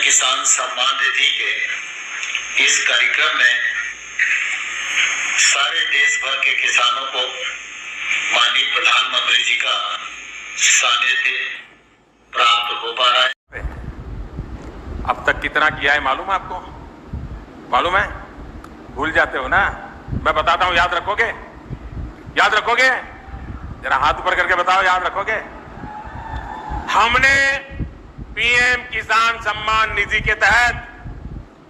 किसान सम्मान निधि के इस कार्यक्रम में सारे देश भर के किसानों को माननीय प्रधानमंत्री जी का सानिध्य प्राप्त हो पा रहा है। अब तक कितना किया है मालूम है आपको? मालूम है? भूल जाते हो ना? मैं बताता हूं, याद रखोगे? याद रखोगे? जरा हाथ ऊपर करके बताओ, याद रखोगे? हमने पीएम किसान सम्मान निधि के तहत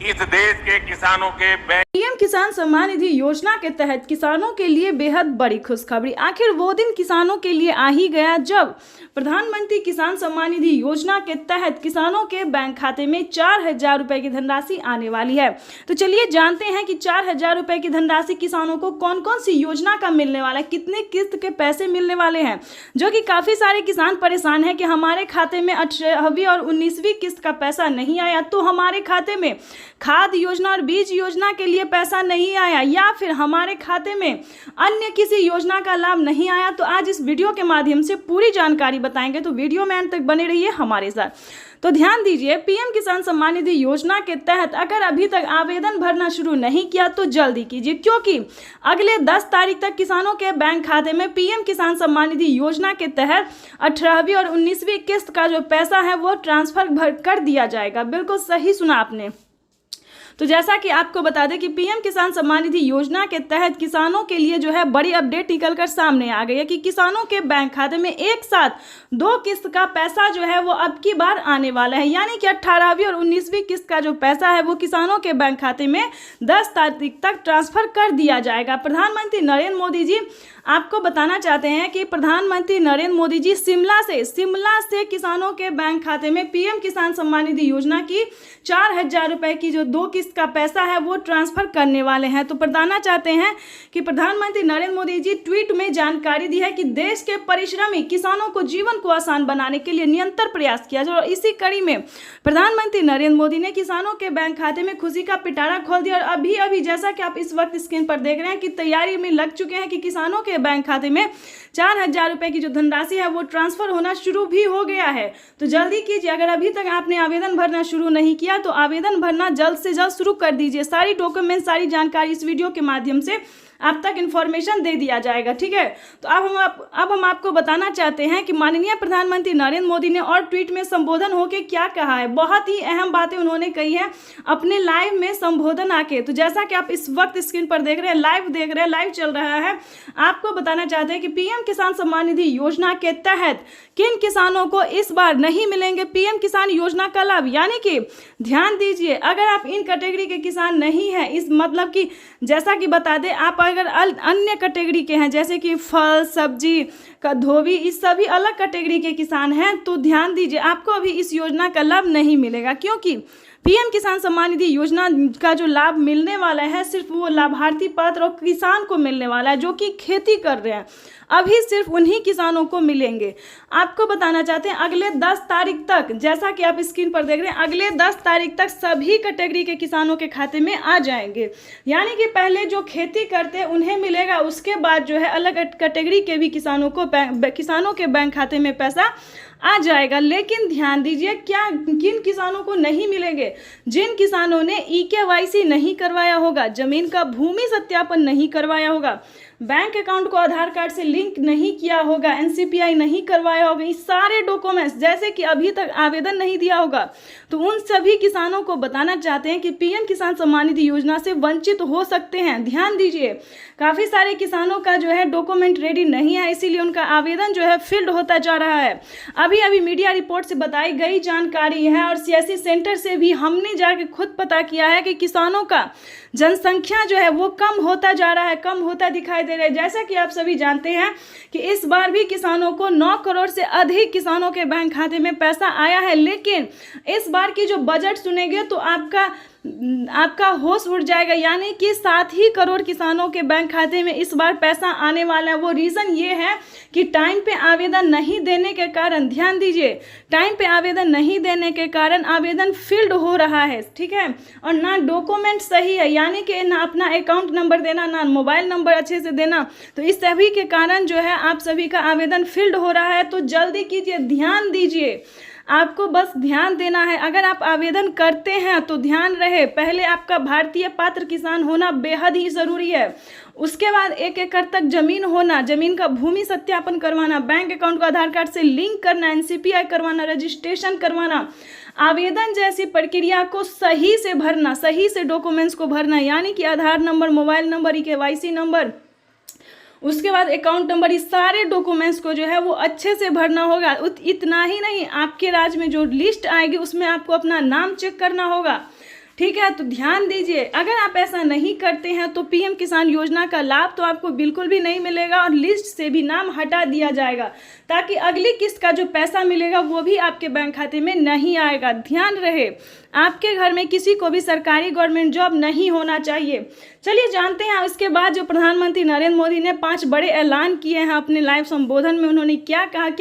इस देश के किसानों के पीएम किसान सम्मान निधि योजना के तहत किसानों के लिए बेहद बड़ी खुशखबरी। आखिर वो दिन किसानों के लिए आ ही गया जब प्रधानमंत्री किसान सम्मान निधि योजना के तहत किसानों के बैंक खाते में 4,000 रुपए की धनराशि आने वाली है। तो चलिए जानते हैं कि 4,000 रुपए की धनराशि किसानों को कौन कौन सी योजना का मिलने वाला है, कितने किस्त के पैसे मिलने वाले हैं, जो कि काफी सारे किसान परेशान है कि हमारे खाते में 18वीं और 19वीं किस्त का पैसा नहीं आया, तो हमारे खाते में खाद योजना और बीज योजना के लिए पैसा नहीं आया, या फिर हमारे खाते में अन्य किसी योजना का लाभ नहीं आया। तो आज इस वीडियो के माध्यम से पूरी जानकारी बताएंगे, तो वीडियो में अंत तक बने रहिए हमारे साथ। तो ध्यान दीजिए, पीएम किसान सम्मान निधि योजना के तहत अगर अभी तक आवेदन भरना शुरू नहीं किया तो जल्दी कीजिए, क्योंकि अगले 10 तारीख तक किसानों के बैंक खाते में पीएम किसान सम्मान निधि योजना के तहत 18वीं और 19वीं किस्त का जो पैसा है वो ट्रांसफर कर दिया जाएगा। बिल्कुल सही सुना आपने। तो जैसा कि आपको बता दें कि पीएम किसान सम्मान निधि योजना के तहत किसानों के लिए जो है बड़ी अपडेट निकलकर सामने आ गई है कि किसानों के बैंक खाते में एक साथ 2 किस्त का पैसा जो है वो अब की बार आने वाला है, यानी कि 18वीं और 19वीं किस्त का जो पैसा है वो किसानों के बैंक खाते में 10 तारीख तक ट्रांसफर कर दिया जाएगा। प्रधानमंत्री नरेंद्र मोदी जी आपको बताना चाहते हैं कि प्रधानमंत्री नरेंद्र मोदी जी शिमला से किसानों के बैंक खाते में पीएम किसान सम्मान निधि योजना की 4,000 रुपए की जो 2 किस्त का पैसा है वो ट्रांसफर करने वाले हैं। तो बताना चाहते हैं कि प्रधानमंत्री नरेंद्र मोदी जी ट्वीट में जानकारी दी है कि देश के परिश्रमी किसानों को जीवन को आसान बनाने के लिए निरंतर प्रयास किया जाए, और इसी कड़ी में प्रधानमंत्री नरेंद्र मोदी ने किसानों के बैंक खाते में खुशी का पिटारा खोल दिया। और अभी जैसा कि आप इस वक्त स्क्रीन पर देख रहे हैं कि तैयारी में लग चुके हैं कि किसानों के बैंक खाते में 4,000 रुपए की जो धनराशि है वो ट्रांसफर होना शुरू भी हो गया है। तो जल्दी कीजिए, अगर अभी तक आपने आवेदन भरना शुरू नहीं किया तो आवेदन भरना जल्द से जल्द शुरू कर दीजिए। सारी डॉक्यूमेंट, सारी जानकारी इस वीडियो के माध्यम से आप तक इन्फॉर्मेशन दे दिया जाएगा, ठीक है। तो अब हम आपको बताना चाहते हैं कि माननीय प्रधानमंत्री नरेंद्र मोदी ने और ट्वीट में संबोधन होकर क्या कहा है। बहुत ही अहम बातें उन्होंने कही है अपने लाइव में संबोधन आके। तो जैसा कि आप इस वक्त स्क्रीन पर देख रहे हैं, लाइव चल रहा है, आपको बताना चाहते हैं कि पीएम किसान सम्मान निधि योजना के तहत किन किसानों को इस बार नहीं मिलेंगे पीएम किसान योजना का लाभ। यानी कि ध्यान दीजिए, अगर आप इन कैटेगरी के किसान नहीं हैं, इस मतलब कि जैसा कि बता दें, आप अगर अन्य कैटेगरी के हैं जैसे कि फल, सब्जी का धोबी, इस सभी अलग कैटेगरी के किसान हैं, तो ध्यान दीजिए आपको अभी इस योजना का लाभ नहीं मिलेगा, क्योंकि पीएम किसान सम्मान निधि योजना का जो लाभ मिलने वाला है सिर्फ वो लाभार्थी पात्र और किसान को मिलने वाला है जो कि खेती कर रहे हैं। अभी सिर्फ उन्हीं किसानों को मिलेंगे। आपको बताना चाहते हैं अगले 10 तारीख तक, जैसा कि आप स्क्रीन पर देख रहे हैं, अगले 10 तारीख तक सभी कैटेगरी के किसानों के खाते में आ जाएंगे। यानी कि पहले जो खेती करते हैं उन्हें मिलेगा, उसके बाद जो है अलग कैटेगरी के भी किसानों के बैंक खाते में पैसा आ जाएगा। लेकिन ध्यान दीजिए, किन किसानों को नहीं मिलेंगे? जिन किसानों ने EKYC नहीं करवाया होगा, जमीन का भूमि सत्यापन नहीं करवाया होगा, बैंक अकाउंट को आधार कार्ड से लिंक नहीं किया होगा, NCPI नहीं करवाया होगा, इस सारे डॉक्यूमेंट्स जैसे कि अभी तक आवेदन नहीं दिया होगा, तो उन सभी किसानों को बताना चाहते हैं कि पीएम किसान सम्मान निधि योजना से वंचित हो सकते हैं। ध्यान दीजिए, काफ़ी सारे किसानों का जो है डॉक्यूमेंट रेडी नहीं है, इसीलिए उनका आवेदन जो है फील्ड होता जा रहा है। अभी मीडिया रिपोर्ट से बताई गई जानकारी है और CSC सेंटर से भी हमने जाके खुद पता किया है कि किसानों का जनसंख्या जो है वो कम होता जा रहा है, कम होता दिखाई दे रहा है। जैसा कि आप सभी जानते हैं कि इस बार भी किसानों को 9 करोड़ से अधिक किसानों के बैंक खाते में पैसा आया है, लेकिन इस बार की जो बजट सुनेंगे तो आपका होश उड़ जाएगा। यानी कि 7 ही करोड़ किसानों के बैंक खाते में इस बार पैसा आने वाला है। वो रीज़न ये है कि टाइम पे आवेदन नहीं देने के कारण, ध्यान दीजिए, टाइम पे आवेदन नहीं देने के कारण आवेदन फील्ड हो रहा है, ठीक है, और ना डॉक्यूमेंट सही है, यानी कि ना अपना अकाउंट नंबर देना, ना मोबाइल नंबर अच्छे से देना, तो इस सभी के कारण जो है आप सभी का आवेदन फील्ड हो रहा है। तो जल्दी कीजिए, ध्यान दीजिए, आपको बस ध्यान देना है। अगर आप आवेदन करते हैं तो ध्यान रहे, पहले आपका भारतीय पात्र किसान होना बेहद ही ज़रूरी है। उसके बाद 1 एकड़ तक ज़मीन होना, ज़मीन का भूमि सत्यापन करवाना, बैंक अकाउंट को आधार कार्ड से लिंक करना, NCPI करवाना, रजिस्ट्रेशन करवाना, आवेदन जैसी प्रक्रिया को सही से भरना, सही से डॉक्यूमेंट्स को भरना, यानी कि Aadhaar number, mobile number, KYC number, उसके बाद अकाउंट नंबर, इस सारे डॉक्यूमेंट्स को जो है वो अच्छे से भरना होगा। इतना ही नहीं, आपके राज्य में जो लिस्ट आएगी उसमें आपको अपना नाम चेक करना होगा, ठीक है। तो ध्यान दीजिए, अगर आप ऐसा नहीं करते हैं तो PM किसान योजना का लाभ तो आपको बिल्कुल भी नहीं मिलेगा और लिस्ट से भी नाम हटा दिया जाएगा, ताकि अगली किस्त का जो पैसा मिलेगा वो भी आपके बैंक खाते में नहीं आएगा। ध्यान रहे, आपके घर में किसी को भी सरकारी गवर्नमेंट जॉब नहीं होना चाहिए। चलिए जानते हैं इसके बाद जो प्रधानमंत्री नरेंद्र मोदी ने 5 बड़े ऐलान किए हैं अपने लाइव संबोधन में, उन्होंने क्या कहा, क्या